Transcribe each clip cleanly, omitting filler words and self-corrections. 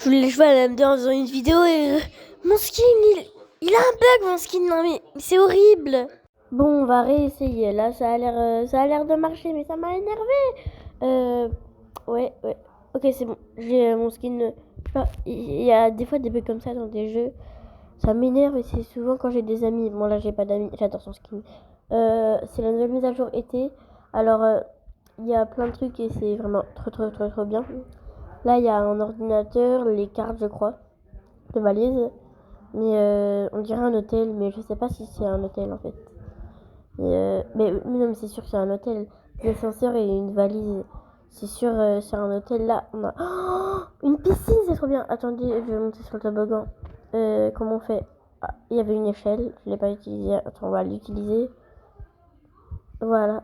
Je voulais jouer à la M2 en faisant une vidéo et mon skin, il a un bug, mon skin. Non mais c'est horrible. Bon, on va réessayer. Là, ça a l'air de marcher, mais ça m'a énervé. Ouais. Ok, c'est bon. J'ai mon skin. Je sais pas, il y a des fois des bugs comme ça dans des jeux. Ça m'énerve et c'est souvent quand j'ai des amis. Bon, là, j'ai pas d'amis. J'adore son skin. C'est la nouvelle mise à jour été. Alors, il y a plein de trucs et c'est vraiment trop bien. Là, il y a un ordinateur, les cartes, je crois, de valise. Mais on dirait un hôtel, mais je sais pas si c'est un hôtel en fait. Mais non, mais c'est sûr que c'est un hôtel. L'ascenseur et une valise. C'est sûr, c'est un hôtel. Là, on a une piscine, c'est trop bien. Attendez, je vais monter sur le toboggan. Comment on fait? Ah, il y avait une échelle, je l'ai pas utilisée. Attends, on va l'utiliser. Voilà.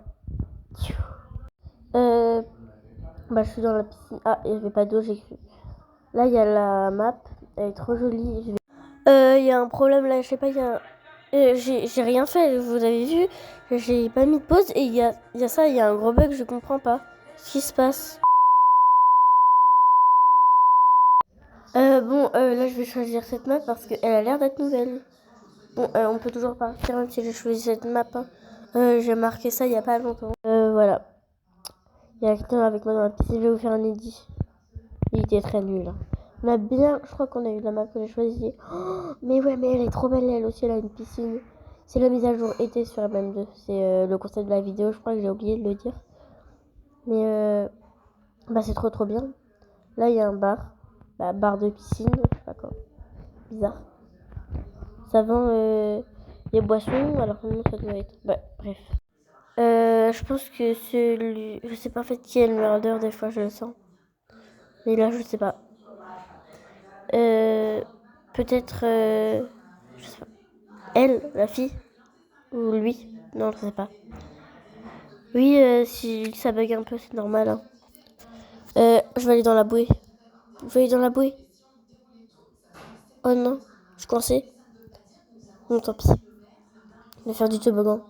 Bah, je suis dans la piscine. Ah, il n'y avait pas d'eau, j'ai cru. Là, il y a la map. Elle est trop jolie. Il y a un problème là, je sais pas, il y a... j'ai rien fait, vous avez vu, j'ai pas mis de pause et il y a ça, il y a un gros bug, je comprends pas ce qui se passe. Là je vais choisir cette map parce qu'elle a l'air d'être nouvelle. Bon, on peut toujours partir même si j'ai choisi cette map. Hein. J'ai marqué ça il y a pas longtemps. Voilà. Il y a quelqu'un avec moi dans la piscine, je vais vous faire un edit. Il était très nul. Hein. On a bien, je crois qu'on a eu la map que j'ai choisie. Oh, mais ouais, mais elle est trop belle, elle aussi, elle a une piscine. C'est la mise à jour été sur MM2. C'est le concept de la vidéo, je crois que j'ai oublié de le dire. Mais bah c'est trop bien. Là, il y a un bar. Bah, bar de piscine, je sais pas quoi. Bizarre. Ça vend des boissons, alors que non, ça doit être... Bah, bref. Je pense que celui... Je sais pas en fait qui est le murder, des fois je le sens. Mais là, je sais pas. Peut-être... je sais pas. Elle, la fille. Ou lui. Non, je sais pas. Oui, si ça bug un peu, c'est normal. Hein. Je vais aller dans la bouée. Je vais aller dans la bouée. Oh non, je suis coincée. Bon, tant pis. Je vais faire du toboggan.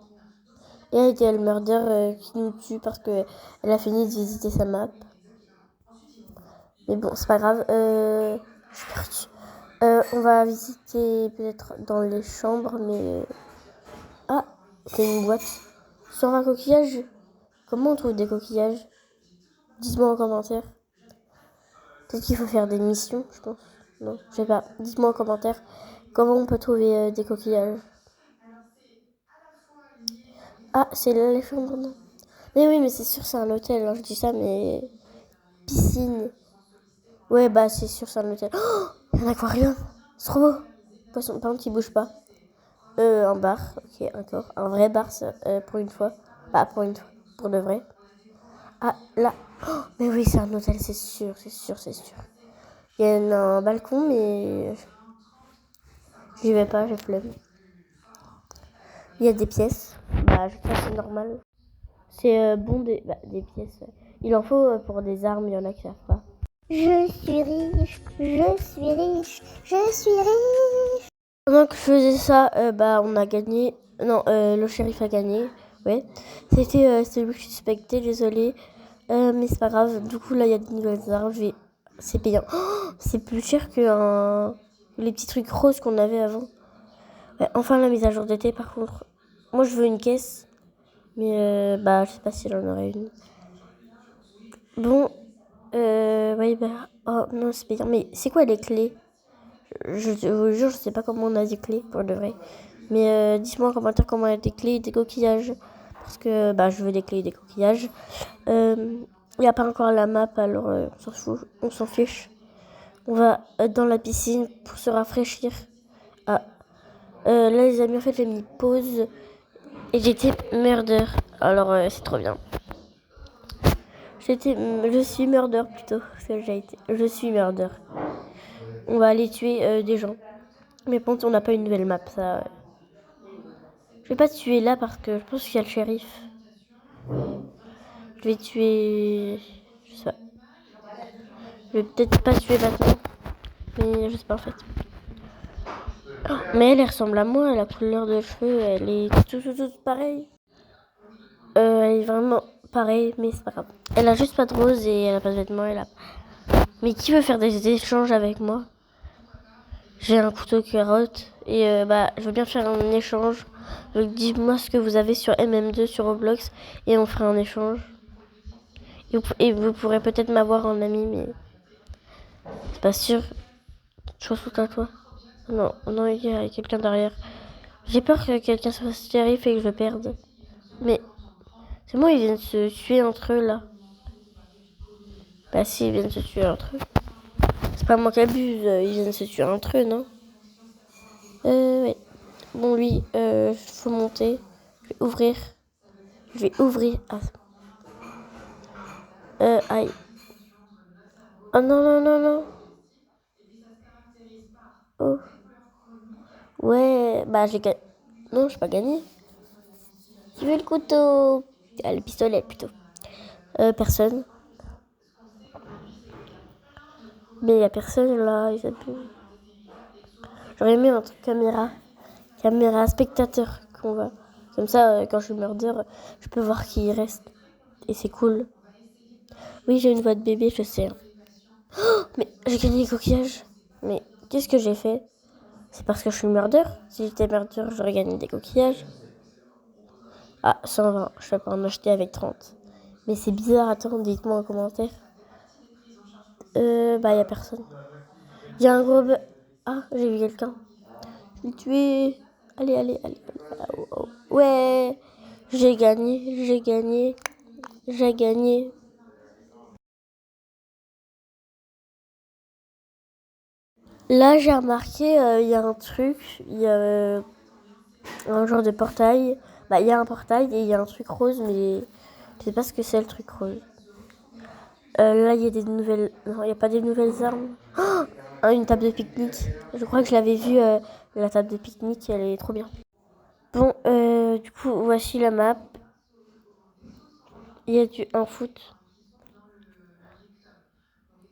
Et il y a le murder qui nous tue parce qu'elle a fini de visiter sa map. Mais bon, c'est pas grave. Je suis perdue. On va visiter peut-être dans les chambres, mais... Ah, c'est une boîte. 120 coquillages. Comment on trouve des coquillages? Dites-moi en commentaire. Peut-être qu'il faut faire des missions, je pense. Non, je sais pas. Dites-moi en commentaire comment on peut trouver des coquillages. Ah, c'est là les chambres, non? Mais oui, mais c'est sûr, c'est un hôtel. Hein, je dis ça, mais... Piscine. Ouais, bah c'est sûr, c'est un hôtel. Oh, il y a un aquarium. C'est trop beau. Poisson, par contre, il bouge pas. Un bar. Ok, encore. Un vrai bar, ça, pour une fois. Pas pour une fois. Pour de vrai. Ah, là. Oh, mais oui, c'est un hôtel, c'est sûr. Il y a un balcon, mais... J'y vais pas, j'ai flemme. Il y a des pièces. Bah, je pense que c'est normal. C'est bon des pièces. Il en faut pour des armes, il y en a qui savent pas. Je suis riche. Pendant que je faisais ça, on a gagné. Non, le shérif a gagné. Ouais. C'était celui que je suspectais, désolé. Mais c'est pas grave. Du coup, là, il y a de nouvelles armes. C'est payant. Oh, c'est plus cher que les petits trucs roses qu'on avait avant. Ouais, enfin, la mise à jour d'été, par contre. Moi, je veux une caisse. Mais je sais pas s'il en aurait une. Bon. Oh non, c'est payant. Mais c'est quoi les clés? Je vous jure, je sais pas comment on a des clés, pour de vrai. Mais dites-moi en commentaire comment on a des clés et des coquillages. Parce que je veux des clés et des coquillages. Il n'y a pas encore la map, alors on s'en fout, on s'en fiche. On va dans la piscine pour se rafraîchir. Ah. Là, les amis, en fait, j'ai mis pause. Et j'étais murder. Alors, c'est trop bien. Je suis murder plutôt. Parce que je suis murder. On va aller tuer des gens. Mais bon, on n'a pas une nouvelle map, ça. Je vais pas tuer là parce que je pense qu'il y a le shérif. Je vais tuer... Je sais pas. Je vais peut-être pas tuer maintenant. Mais je sais pas en fait. Oh, mais elle ressemble à moi, la couleur de cheveux, elle est toute pareille. Elle est vraiment pareille, mais c'est pas grave. Elle a juste pas de rose et elle a pas de vêtements, elle a... Mais qui veut faire des échanges avec moi? J'ai un couteau carotte et je veux bien faire un échange. Donc dis-moi ce que vous avez sur MM2 sur Roblox et on fera un échange. Et vous pourrez peut-être m'avoir en ami, mais c'est pas sûr. Je pense tout à toi. Non, il y a quelqu'un derrière. J'ai peur que quelqu'un se fasse shérif et que je perde. Mais c'est moi, ils viennent se tuer entre eux là. Bah si, ils viennent se tuer entre eux. C'est pas moi qui abuse, ils viennent se tuer entre eux, non? Ouais. Bon, lui, faut monter. Je vais ouvrir. Ah. Aïe. Oh non, non, non, non. Oh. Ouais, j'ai gagné. Non, j'ai pas gagné. Qui veut le couteau? Ah, le pistolet plutôt. Personne. Mais y a personne là, ils abusent. J'aurais mis un truc caméra spectateur qu'on va. Comme ça, quand je murder, je peux voir qui y reste. Et c'est cool. Oui, j'ai une voix de bébé, je sais. Oh, mais j'ai gagné les coquillages. Mais qu'est-ce que j'ai fait? C'est parce que je suis murder. Si j'étais murder, j'aurais gagné des coquillages. Ah, 120. Je vais pas en acheter avec 30. Mais c'est bizarre. Attends, dites-moi en commentaire. Y a personne. Il y a un gros bug. Ah, j'ai vu quelqu'un. Je l'ai tué. Allez. Oh. Ouais. J'ai gagné. Là, j'ai remarqué, il y a un truc. Il y a un genre de portail. Il y a un portail et il y a un truc rose, mais je sais pas ce que c'est le truc rose. Là, il y a des nouvelles. Non, il n'y a pas des nouvelles armes. Oh, une table de pique-nique. Je crois que je l'avais vue, la table de pique-nique, elle est trop bien. Bon, du coup, voici la map. Il y a un foot.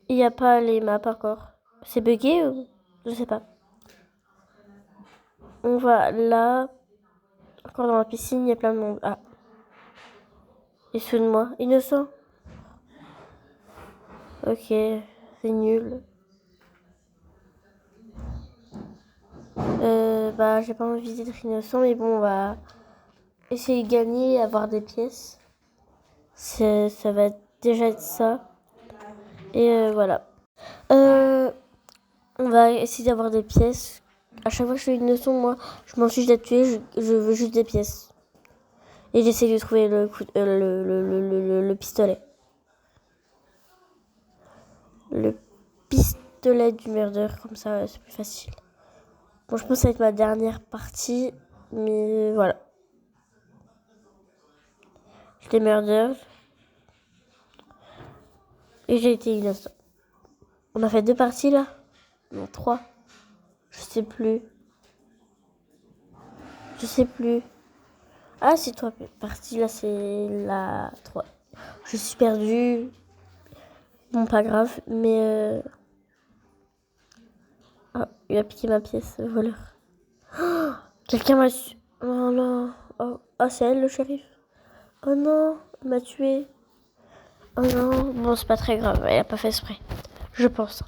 Il n'y a pas les maps encore. C'est bugué ou je sais pas. On va là. Encore dans la piscine, il y a plein de monde. Ah. Et sous de moi. Innocent. Ok, c'est nul. J'ai pas envie d'être innocent, mais bon, on va essayer de gagner et avoir des pièces. Ça va déjà être ça. Et voilà. On va essayer d'avoir des pièces. À chaque fois que je fais une leçon, moi, je m'en fiche d'être tué, je veux juste des pièces. Et j'essaie de trouver le pistolet. Le pistolet du murder, comme ça, c'est plus facile. Bon, je pense que ça va être ma dernière partie, mais voilà. Je l'ai murder. Et j'ai été innocent. On a fait 2 parties là? Non, 3. Je sais plus. Ah, c'est 3 parties là, c'est la 3. Je suis perdue. Bon, pas grave, mais Ah, il a piqué ma pièce, voleur. Oh, quelqu'un m'a... Oh non. Oh, c'est elle le shérif. Oh non, elle m'a tué. Oh non. Bon, c'est pas très grave, elle a pas fait exprès. Je pense.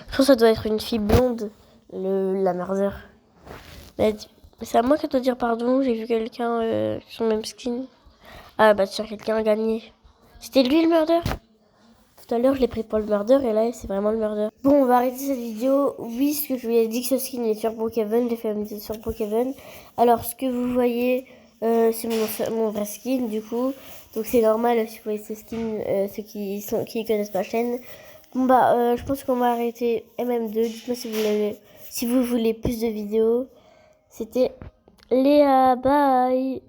Je pense que ça doit être une fille blonde, la murder. Mais c'est à moi qu'elle doit dire pardon, j'ai vu quelqu'un sur le même skin. Ah tiens, quelqu'un a gagné. C'était lui le murder? Tout à l'heure, je l'ai pris pour le murder et là, c'est vraiment le murder. Bon, on va arrêter cette vidéo. Oui, ce que je vous ai dit que ce skin est sur Brookhaven, j'ai fait un vidéo sur Brookhaven. Alors, ce que vous voyez, c'est mon vrai skin, du coup. Donc, c'est normal si vous voyez ce skin, ceux qui connaissent ma chaîne. Bon, je pense qu'on va arrêter MM2. Dites-moi si vous voulez plus de vidéos. C'était Léa, bye!